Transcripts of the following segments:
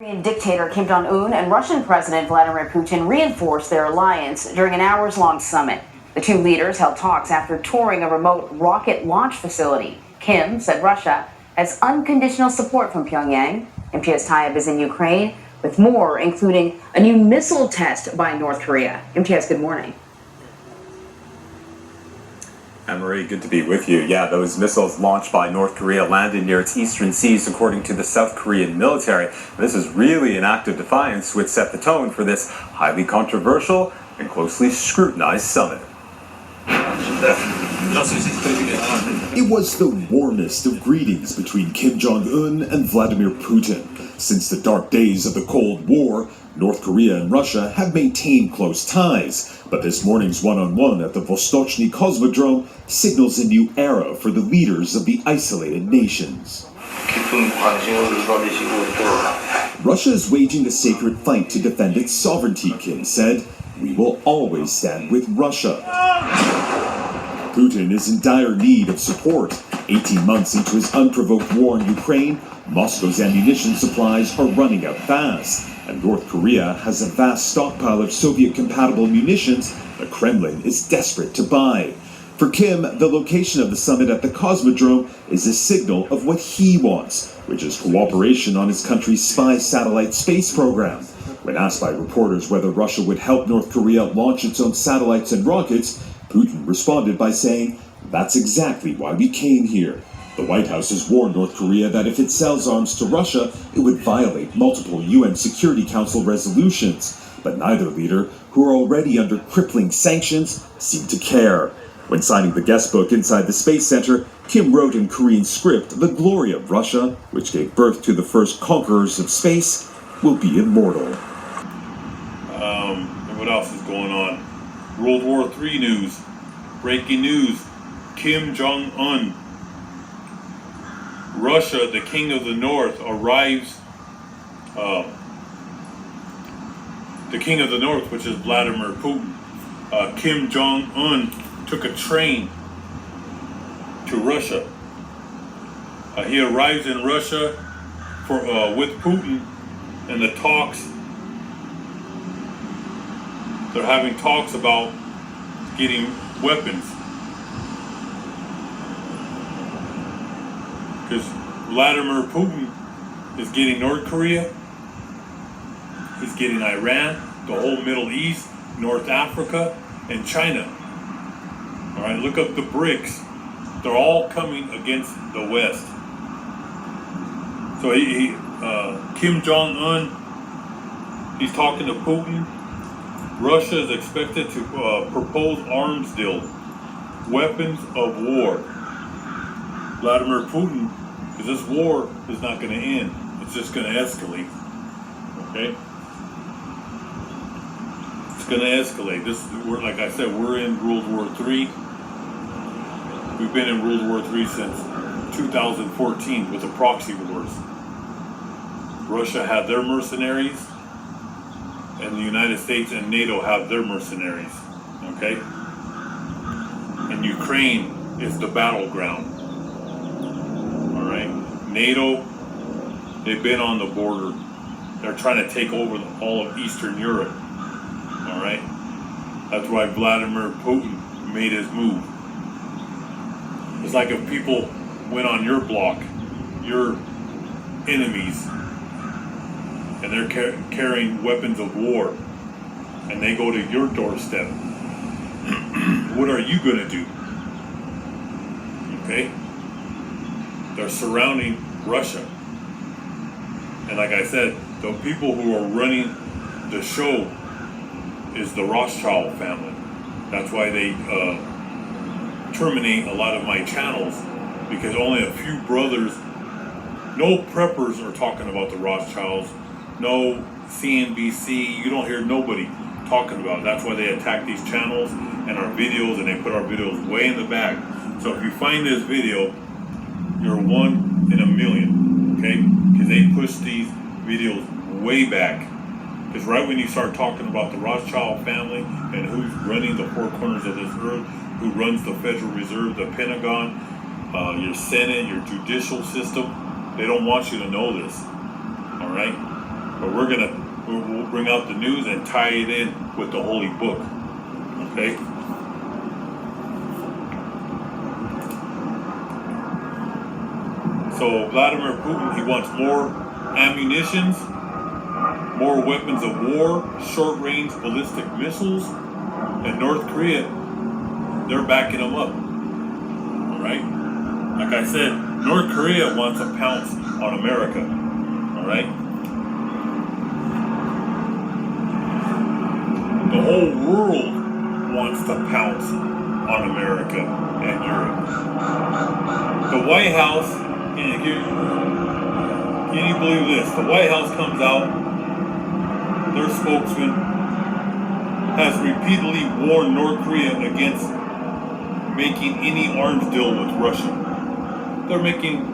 Dictator Kim Jong-un and Russian President Vladimir Putin reinforced their alliance during an hours-long summit. The two leaders held talks after touring a remote rocket launch facility. Kim said Russia has unconditional support from Pyongyang. MTS Tayyip is in Ukraine with more, including a new missile test by North Korea. MTS, good morning. Anne-Marie, good to be with you. Yeah, those missiles launched by North Korea landed near its eastern seas, according to the South Korean military. This is really an act of defiance which set the tone for this highly controversial and closely scrutinized summit. It was the warmest of greetings between Kim Jong-un and Vladimir Putin. Since the dark days of the Cold War, North Korea and Russia have maintained close ties, but this morning's one-on-one at the Vostochny Cosmodrome signals a new era for the leaders of the isolated nations. Russia is waging a sacred fight to defend its sovereignty, Kim said. We will always stand with Russia. Putin is in dire need of support. 18 months into his unprovoked war in Ukraine, Moscow's ammunition supplies are running out fast, and North Korea has a vast stockpile of Soviet-compatible munitions the Kremlin is desperate to buy. For Kim, the location of the summit at the Cosmodrome is a signal of what he wants, which is cooperation on his country's spy satellite space program. When asked by reporters whether Russia would help North Korea launch its own satellites and rockets, Putin responded by saying, "That's exactly why we came here." The White House has warned North Korea that if it sells arms to Russia, it would violate multiple UN Security Council resolutions. But neither leader, who are already under crippling sanctions, seem to care. When signing the guest book inside the Space Center, Kim wrote in Korean script, "The glory of Russia, which gave birth to the first conquerors of space, will be immortal." And what else is going on? World War III news. Breaking news. Kim Jong-un, Russia, the king of the north, arrives. The king of the north, which is Vladimir Putin. Kim Jong-un took a train to Russia. He arrives in Russia with Putin, and the talks. They're having talks about getting weapons. Because Vladimir Putin is getting North Korea, he's getting Iran, the whole Middle East, North Africa, and China. All right, look up the BRICS. They're all coming against the West. So Kim Jong-un, he's talking to Putin. Russia is expected to propose arms deal, weapons of war. Vladimir Putin, because this war is not going to end. It's just going to escalate. Okay? It's going to escalate. We're, like I said, we're in World War III. We've been in World War III since 2014 with the proxy wars. Russia had their mercenaries, and the United States and NATO have their mercenaries. Okay? And Ukraine is the battleground. NATO, they've been on the border. They're trying to take over all of Eastern Europe. All right? That's why Vladimir Putin made his move. It's like if people went on your block, your enemies, and they're carrying weapons of war, and they go to your doorstep. What are you going to do? Okay? They're surrounding Russia. And like I said, the people who are running the show is the Rothschild family. That's why they terminate a lot of my channels, because only a few brothers, no preppers are talking about the Rothschilds, no CNBC, you don't hear nobody talking about it. That's why they attack these channels and our videos, and they put our videos way in the back. So if you find this video, you're 1 in a million, okay? Because they push these videos way back. Because right when you start talking about the Rothschild family and who's running the four corners of this earth, who runs the Federal Reserve, the Pentagon, your Senate, your judicial system, they don't want you to know this, all right? But we'll bring out the news and tie it in with the Holy Book. Okay? So Vladimir Putin, he wants more ammunitions, more weapons of war, short-range ballistic missiles, and North Korea, they're backing him up. All right? Like I said, North Korea wants to pounce on America. All right? The whole world wants to pounce on America and Europe. The White House, can you believe this? The White House comes out, their spokesman has repeatedly warned North Korea against making any arms deal with Russia. They're making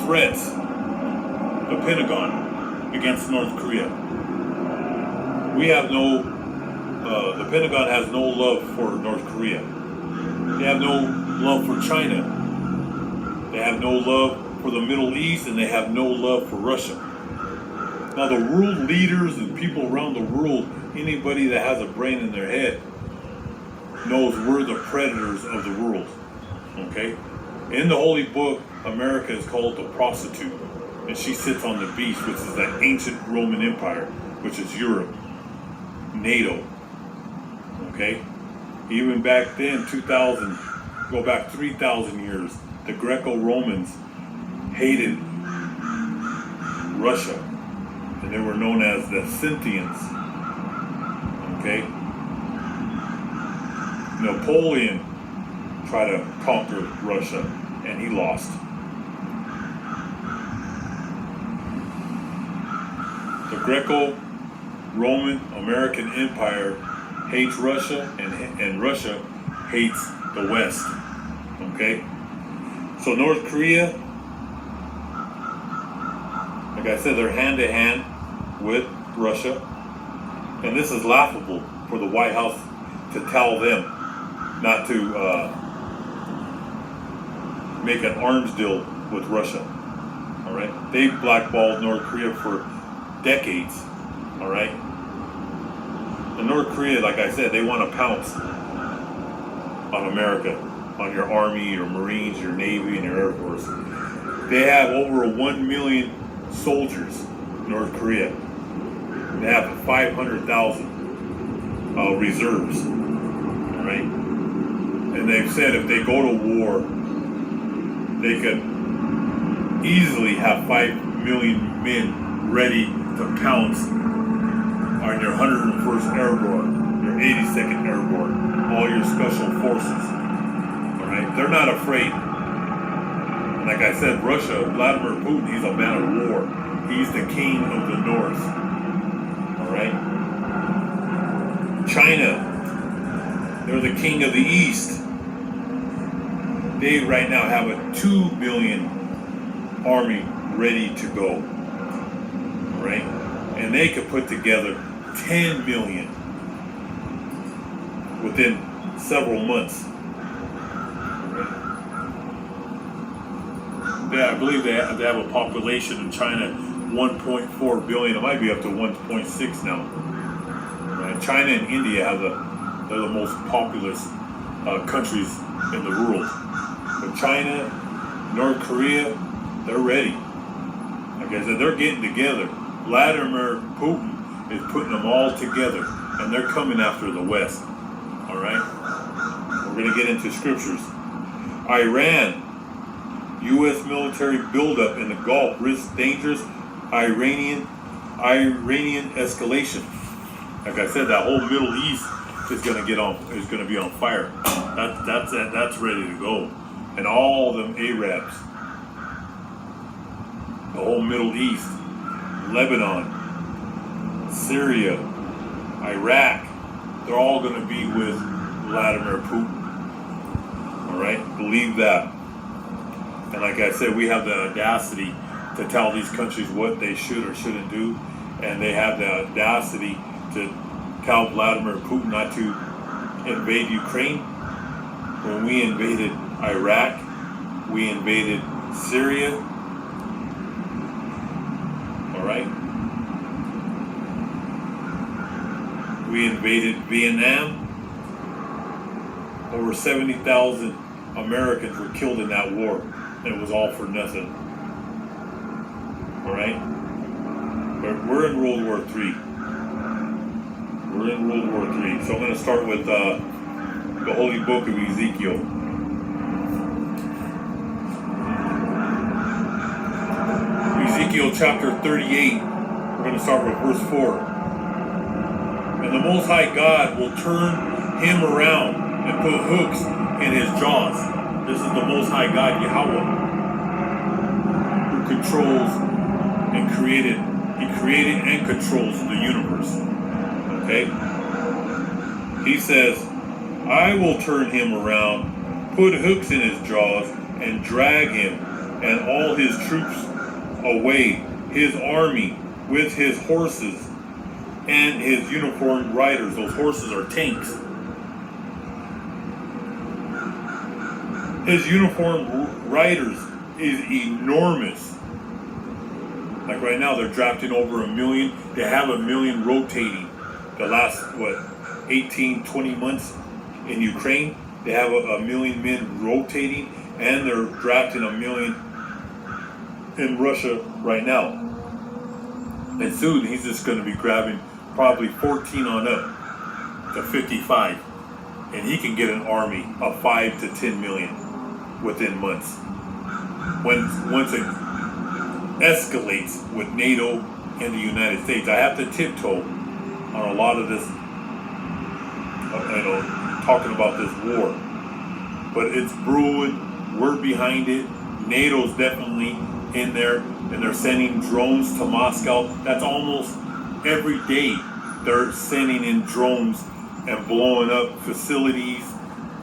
threats, the Pentagon, against North Korea. The Pentagon has no love for North Korea. They have no love for China. They have no love for the Middle East, and they have no love for Russia. Now, the world leaders and people around the world, anybody that has a brain in their head, knows we're the predators of the world. Okay? In the Holy Book, America is called the prostitute, and she sits on the beast, which is that ancient Roman Empire, which is Europe, NATO. Okay? Even back then, 2000, go back 3,000 years, the Greco-Romans hated Russia, and they were known as the Scythians. Okay? Napoleon tried to conquer Russia, and he lost. The Greco-Roman American Empire hates Russia, and Russia hates the West. Okay? So North Korea, like I said, they're hand to hand with Russia, and this is laughable for the White House to tell them not to make an arms deal with Russia. All right, they blackballed North Korea for decades. All right, and North Korea, like I said, they want to pounce on America, on your Army, your Marines, your Navy, and your Air Force. They have over 1 million soldiers, North Korea. They have 500,000 reserves, all right? And they've said if they go to war, they could easily have 5 million men ready to pounce on your 101st Airborne, your 82nd Airborne, all your special forces. They're not afraid. Like I said, Russia, Vladimir Putin, he's a man of war. He's the king of the North. All right? China, they're the king of the East. They right now have a 2 million army ready to go. All right? And they could put together 10 million within several months. Yeah, I believe they have a population in China 1.4 billion. It might be up to 1.6 now. Right? China and India they're the most populous countries in the world. But China, North Korea, they're ready. Like I said, they're getting together. Vladimir Putin is putting them all together, and they're coming after the West. All right? We're going to get into scriptures. Iran. U.S. military buildup in the Gulf risks dangerous Iranian escalation. Like I said, that whole Middle East is going to be on fire. That's ready to go, and all them Arabs, the whole Middle East, Lebanon, Syria, Iraq, they're all going to be with Vladimir Putin. All right, believe that. And like I said, we have the audacity to tell these countries what they should or shouldn't do. And they have the audacity to tell Vladimir Putin not to invade Ukraine. When we invaded Iraq, we invaded Syria. All right? we invaded Vietnam, over 70,000 Americans were killed in that war. And it was all for nothing. Alright? But we're in World War III. We're in World War III. So I'm going to start with the Holy Book of Ezekiel. Ezekiel chapter 38. We're going to start with verse 4. And the Most High God will turn him around and put hooks in his jaws. This is the Most High God, Yahweh, who controls and created. He created and controls the universe. Okay? He says, I will turn him around, put hooks in his jaws, and drag him and all his troops away, his army with his horses and his uniformed riders. Those horses are tanks. His uniformed riders is enormous. Like right now, they're drafting over 1 million. They have 1 million rotating. The last, 18, 20 months in Ukraine, they have 1 million men rotating, and they're drafting 1 million in Russia right now. And soon, he's just going to be grabbing probably 14 on up to 55. And he can get an army of 5 to 10 million within months. Once it escalates with NATO and the United States, I have to tiptoe on a lot of this, talking about this war. But it's brewing. We're behind it. NATO's definitely in there, and they're sending drones to Moscow. That's almost every day. They're sending in drones and blowing up facilities,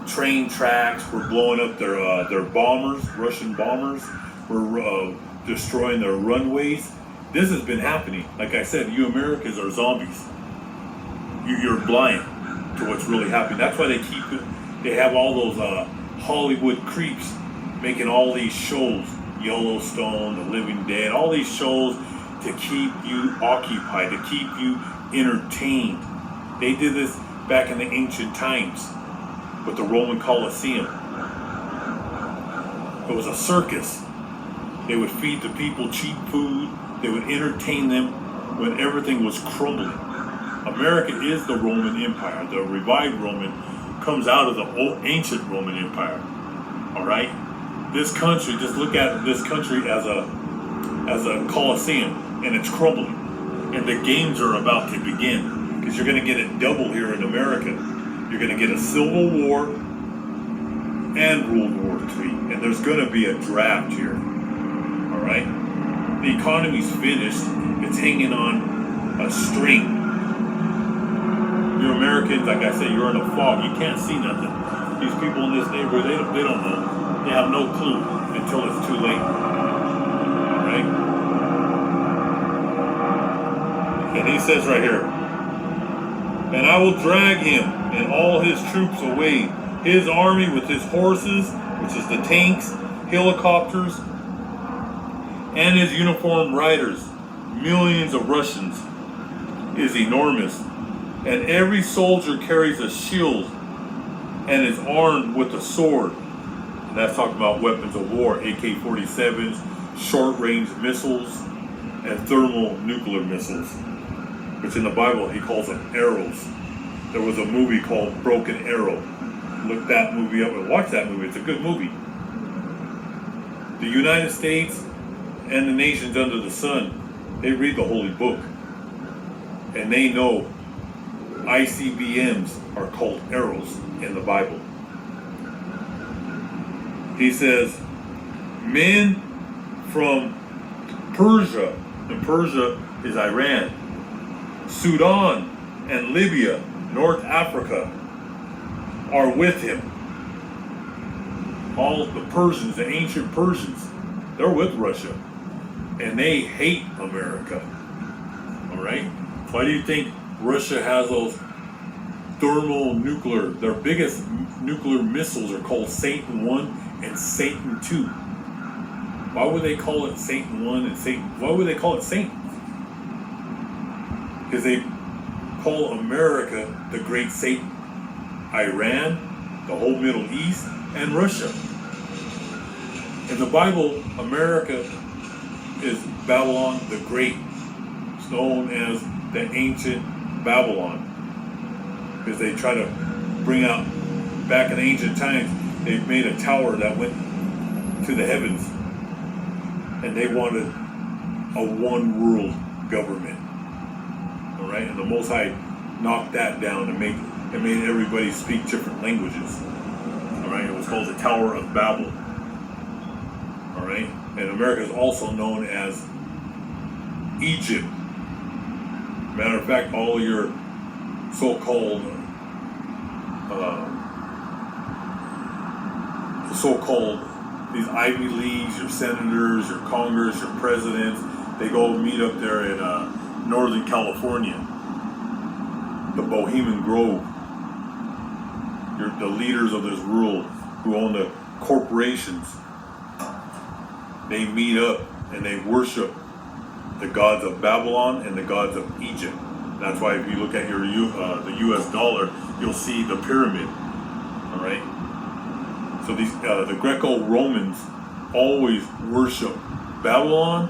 train tracks. We're blowing up their bombers, Russian bombers. We're destroying their runways. This has been happening. Like I said, you Americans are zombies. You're blind to what's really happening. That's why they have all those Hollywood creeps making all these shows, Yellowstone, The Living Dead, all these shows to keep you occupied, to keep you entertained. They did this back in the ancient times with the Roman Colosseum. It was a circus. They would feed the people cheap food. They would entertain them when everything was crumbling. America is the Roman Empire. The revived Roman comes out of the old ancient Roman Empire. All right? This country, just look at this country as a Colosseum, and it's crumbling. And the games are about to begin, because you're going to get it double here in America. You're going to get a Civil War and World War III, and there's going to be a draft here. All right? The economy's finished. It's hanging on a string. You Americans, like I said, you're in a fog. You can't see nothing. These people in this neighborhood, they don't know. They have no clue until it's too late. All right? And he says right here, and I will drag him and all his troops away, his army with his horses, which is the tanks, helicopters, and his uniformed riders, millions of Russians, is enormous. And every soldier carries a shield and is armed with a sword. And that's talking about weapons of war, AK-47s, short-range missiles, and thermal nuclear missiles, which in the Bible he calls them arrows. There was a movie called Broken Arrow. Look that movie up and watch that movie. It's a good movie. The United States and the nations under the sun, they read the Holy Book. And they know ICBMs are called arrows in the Bible. He says, men from Persia, and Persia is Iran, Sudan, and Libya, North Africa, are with him. All the Persians, the ancient Persians, they're with Russia. And they hate America. All right? Why do you think Russia has those thermal nuclear, their biggest nuclear missiles are called Satan 1 and Satan 2? Why would they call it Satan 1 and Satan? Why would they call it Satan? Because they call America the Great Satan. Iran, the whole Middle East, and Russia. In the Bible, America is Babylon the Great. It's known as the ancient Babylon, because they try to bring out, back in ancient times, they made a tower that went to the heavens, and they wanted a one world government. All right, and the Most High knocked that down and made everybody speak different languages. All right, it was called the Tower of Babel. All right, and America is also known as Egypt. Matter of fact, all your so-called these Ivy Leagues, your senators, your Congress, your presidents, they go meet up there in Northern California, the Bohemian Grove. The leaders of this world who own the corporations, they meet up and they worship the gods of Babylon and the gods of Egypt. That's why if you look at the U.S. dollar, you'll see the pyramid. All right. So these the Greco-Romans always worship Babylon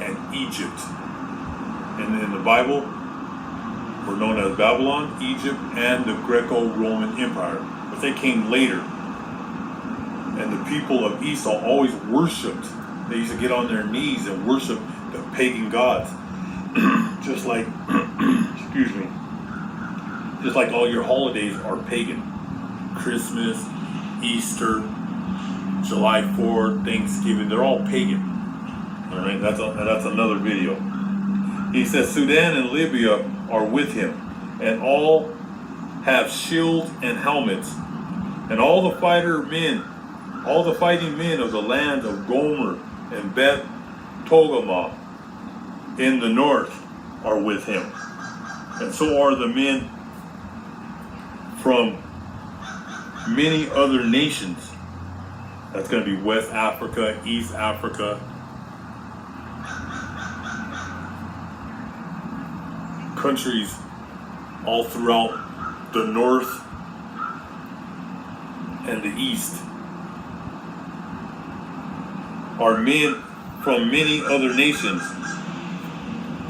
and Egypt. And in the Bible, we're known as Babylon, Egypt, and the Greco-Roman Empire. But they came later. And the people of Esau always worshipped. They used to get on their knees and worship the pagan gods. Just like, excuse me, just like all your holidays are pagan. Christmas, Easter, July 4th, Thanksgiving, they're all pagan. All right, that's another video. He says Sudan and Libya are with him, and all have shields and helmets, and all the fighting men of the land of Gomer and Beth Togarmah in the north are with him, and so are the men from many other nations. That's going to be West Africa, East Africa, countries all throughout the north and the east are men from many other nations.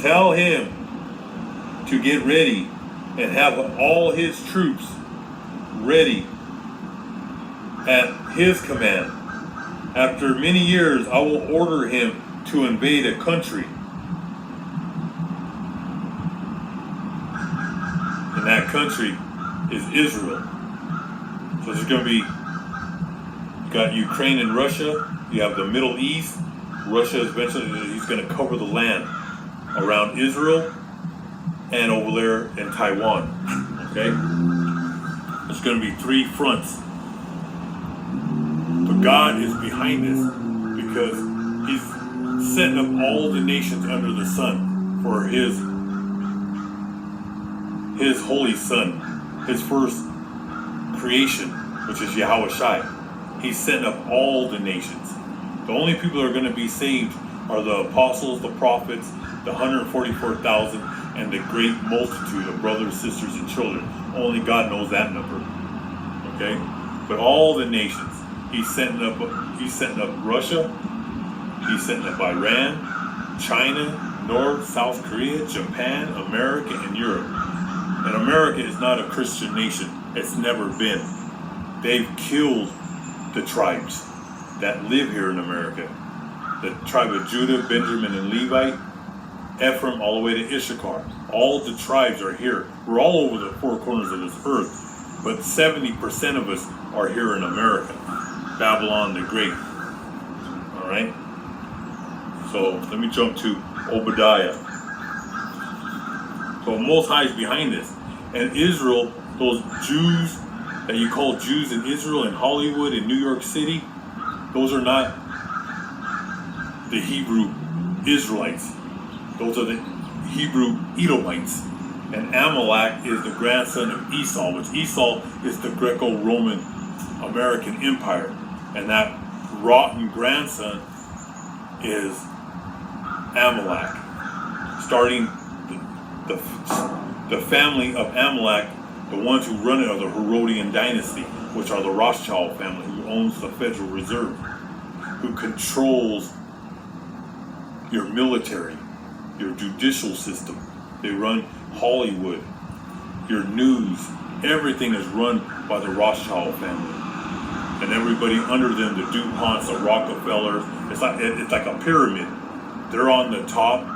Tell him to get ready and have all his troops ready at his command. After many years, I will order him to invade a country. And that country is Israel. So there's going to be, you got Ukraine and Russia, you have the Middle East. Russia is eventually, he's going to cover the land around Israel and over there in Taiwan. Okay? There's going to be three fronts. But God is behind this because he's setting up all the nations under the sun for his holy son, his first creation, which is Yahweh Shai. He's setting up all the nations. The only people that are going to be saved are the apostles, the prophets, the 144,000, and the great multitude of brothers, sisters, and children. Only God knows that number. Okay? But all the nations, he's setting up Russia, he's setting up Iran, China, North, South Korea, Japan, America, and Europe. And America is not a Christian nation. It's never been. They've killed the tribes that live here in America. The tribe of Judah, Benjamin, and Levite, Ephraim, all the way to Issachar. All the tribes are here. We're all over the four corners of this earth, but 70% of us are here in America. Babylon the Great. All right? So let me jump to Obadiah. So Most High is behind this. And Israel, those Jews that you call Jews in Israel, in Hollywood, in New York City, those are not the Hebrew Israelites. Those are the Hebrew Edomites. And Amalek is the grandson of Esau, which Esau is the Greco-Roman American Empire. And that rotten grandson is Amalek. Starting the the family of Amalek, the ones who run it are the Herodian dynasty, which are the Rothschild family, who owns the Federal Reserve, who controls your military, your judicial system. They run Hollywood, your news. Everything is run by the Rothschild family. And everybody under them, the DuPonts, the Rockefellers, it's like a pyramid. They're on the top,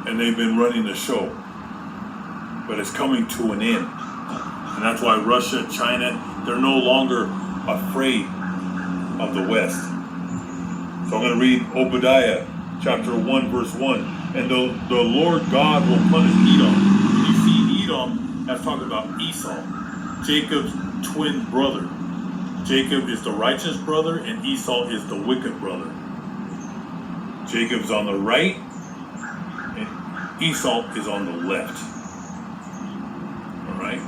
and they've been running the show. But it's coming to an end. And that's why Russia, China, they're no longer afraid of the West. So I'm going to read Obadiah chapter 1 verse 1. And the Lord God will punish Edom. When you see Edom, that's talking about Esau, Jacob's twin brother. Jacob is the righteous brother and Esau is the wicked brother. Jacob's on the right and Esau is on the left. All right?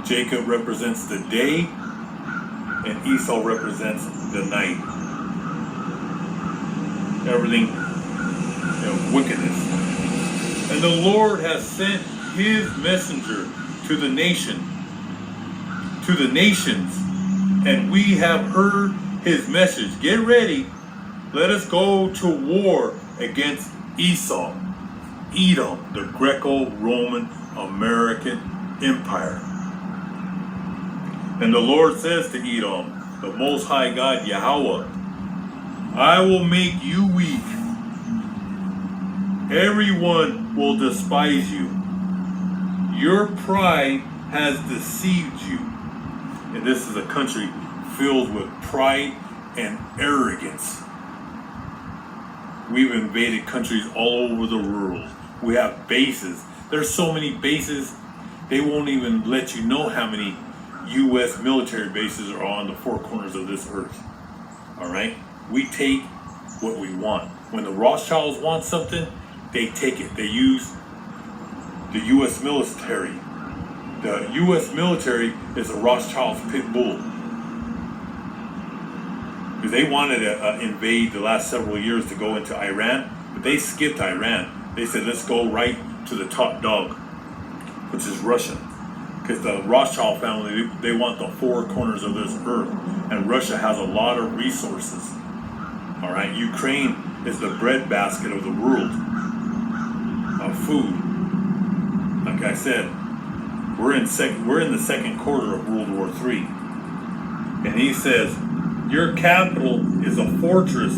Jacob represents the day and Esau represents the night. Everything, wickedness. And the Lord has sent his messenger to the nations, and we have heard his message. Get ready. Let us go to war against Esau, Edom, the Greco-Roman American Empire. And the Lord says to Edom, the Most High God, Yahweh, I will make you weak. Everyone will despise you. Your pride has deceived you. And this is a country filled with pride and arrogance. We've invaded countries all over the world. We have bases. There's so many bases, they won't even let you know how many U.S. military bases are on the four corners of this earth. All right? We take what we want. When the Rothschilds want something, they take it. They use the U.S. military. The U.S. military is a Rothschild's pit bull. Because they wanted to invade the last several years to go into Iran, but they skipped Iran. They said, let's go right to the top dog, which is Russia. Because the Rothschild family, they want the four corners of this earth. And Russia has a lot of resources. All right, Ukraine is the breadbasket of the world of food. Like I said, we're in the second quarter of World War III, and he says, your capital is a fortress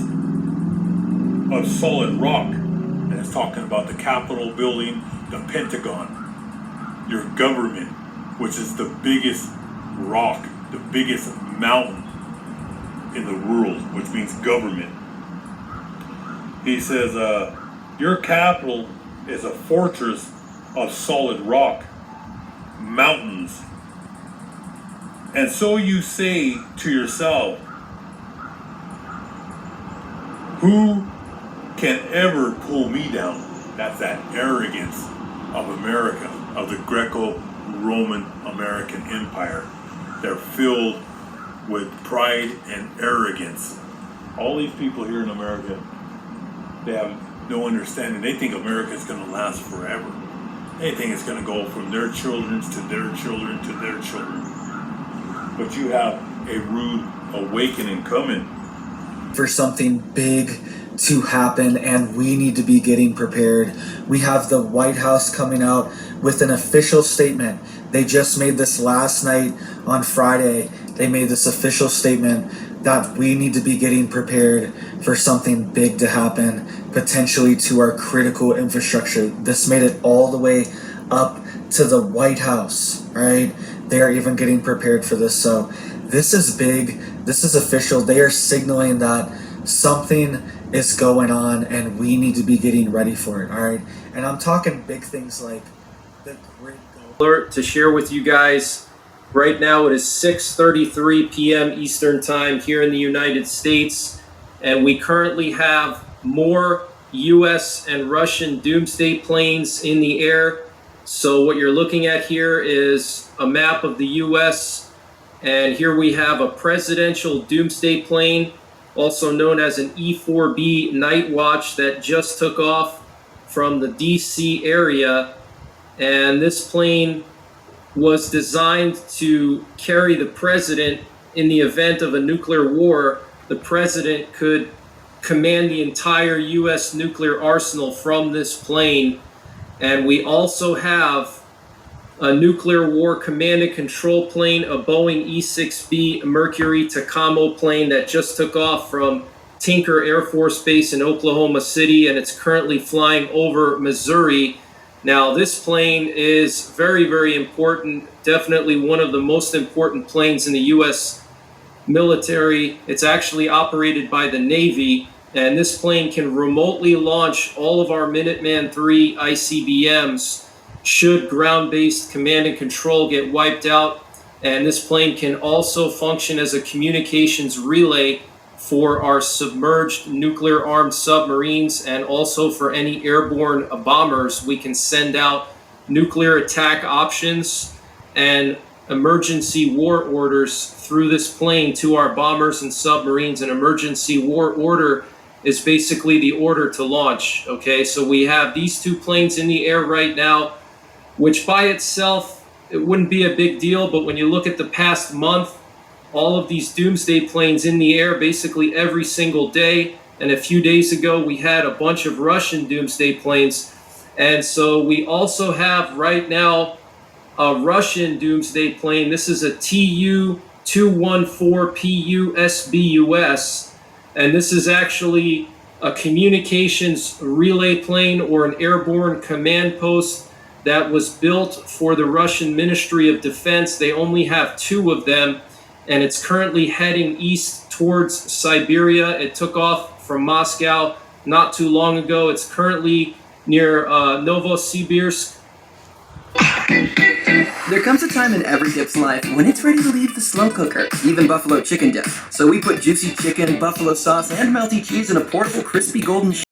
of solid rock, and it's talking about the Capitol building, the Pentagon, your government, which is the biggest rock, the biggest mountain in the world, which means government. He says, your capital is a fortress of solid rock, mountains. And so you say to yourself, who can ever pull me down? That's that arrogance of America, of the Greco-Roman American Empire. They're filled with pride and arrogance. All these people here in America, they have no understanding. They think America is going to last forever. They think it's going to go from their children to their children to their children. But you have a rude awakening coming. For something big to happen, and we need to be getting prepared. We have the White House coming out with an official statement. They just made this last night on Friday. They made this official statement that we need to be getting prepared for something big to happen, potentially to our critical infrastructure. This made it all the way up to the White House, right? They are even getting prepared for this. So this is big. This is official. They are signaling that something is going on and we need to be getting ready for it, all right? And I'm talking big things like the grid alert to share with you guys. Right now it is 6:33 p.m. Eastern Time here in the United States, and we currently have more U.S. and Russian doomsday planes in the air. So what you're looking at here is a map of the U.S., and here we have a presidential doomsday plane, also known as an E-4B Night Watch, that just took off from the DC area, and this plane was designed to carry the president in the event of a nuclear war. The president could command the entire U.S. nuclear arsenal from this plane. And we also have a nuclear war command and control plane, a Boeing E-6B Mercury Tacoma plane that just took off from Tinker Air Force Base in Oklahoma City, and it's currently flying over Missouri. Now, this plane is very, very important, definitely one of the most important planes in the U.S. military. It's actually operated by the Navy, and this plane can remotely launch all of our Minuteman III ICBMs should ground-based command and control get wiped out. And this plane can also function as a communications relay for our submerged nuclear-armed submarines, and also for any airborne bombers. We can send out nuclear attack options and emergency war orders through this plane to our bombers and submarines. An emergency war order is basically the order to launch. Okay, so we have these two planes in the air right now, which by itself, it wouldn't be a big deal, but when you look at the past month, all of these doomsday planes in the air basically every single day. And a few days ago, we had a bunch of Russian doomsday planes. And so we also have right now a Russian doomsday plane. This is a Tu-214 PU-SBUS. And this is actually a communications relay plane, or an airborne command post that was built for the Russian Ministry of Defense. They only have two of them, and it's currently heading east towards Siberia. It took off from Moscow not too long ago. It's currently near Novosibirsk. There comes a time in every dip's life when it's ready to leave the slow cooker, even buffalo chicken dip. So we put juicy chicken, buffalo sauce, and melty cheese in a portable crispy golden